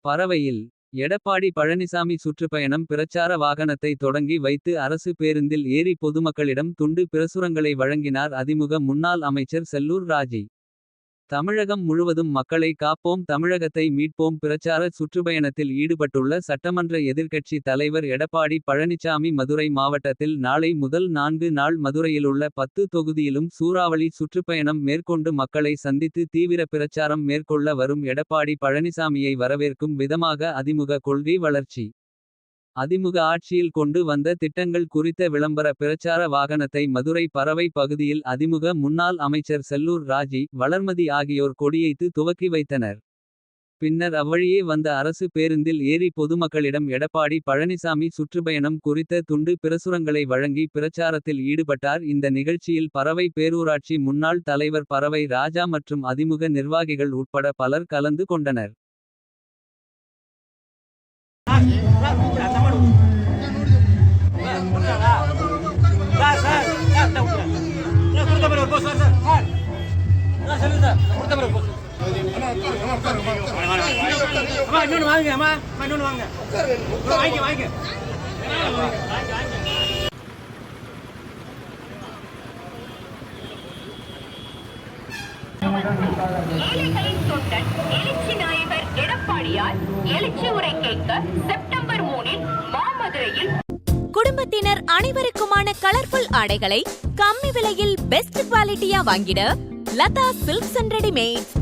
பரவையில் எடப்பாடி பழனிசாமி சுற்றுப்பயணம் பிரச்சார வாகனத்தை தொடங்கி வைத்து அரசு பேருந்தில் ஏறி பொதுமக்களிடம் துண்டு பிரசுரங்களை வழங்கினார் அதிமுக முன்னாள் அமைச்சர் செல்லூர் ராஜி. தமிழகம் முழுவதும் மக்களை காப்போம் தமிழகத்தை மீட்போம் பிரச்சார சுற்றுப்பயணத்தில் ஈடுபட்டுள்ள சட்டமன்ற எதிர்க்கட்சி தலைவர் எடப்பாடி பழனிசாமி மதுரை மாவட்டத்தில் நாளை முதல் 4 நாள் மதுரையிலுள்ள 10 தொகுதியிலும் சூறாவளி சுற்றுப்பயணம் மேற்கொண்டு மக்களை சந்தித்து தீவிர பிரச்சாரம் மேற்கொள்ள வரும் எடப்பாடி பழனிசாமியை வரவேற்கும் விதமாக அதிமுக கொள்கை வளர்ச்சி. அதிமுக ஆட்சியில் கொண்டு வந்த திட்டங்கள் குறித்த விளம்பர பிரச்சார வாகனத்தை மதுரை பரவை பகுதியில் அதிமுக முன்னாள் அமைச்சர் செல்லூர் ராஜி. வளர்மதி ஆகியோர் கொடியைத்து துவக்கி வைத்தனர். பின்னர் அவ்வழியே வந்த அரசு பேருந்தில் ஏறி பொதுமக்களிடம் எடப்பாடி பழனிசாமி சுற்றுப்பயணம் குறித்த துண்டு பிரசுரங்களை வழங்கி பிரச்சாரத்தில் ஈடுபட்டார். இந்த நிகழ்ச்சியில் பரவை பேரூராட்சி முன்னாள் தலைவர் பரவை ராஜா மற்றும் அதிமுக நிர்வாகிகள் உட்பட பலர் கலந்து கொண்டனர். ஏழைகளின் தொண்டன் எழுச்சி நாயகர் எடப்பாடியார் எழுச்சி உரை கேட்க செப்டம்பர் 3 மாமதுரையில். குடும்பத்தினர் அனைவருக்குமான கலர்ஃபுல் ஆடைகளை கம்மி விலையில் பெஸ்ட் குவாலிட்டியா வாங்கிட லதா சில்க்ஸ் அண்ட் ரெடிமேட்ஸ்.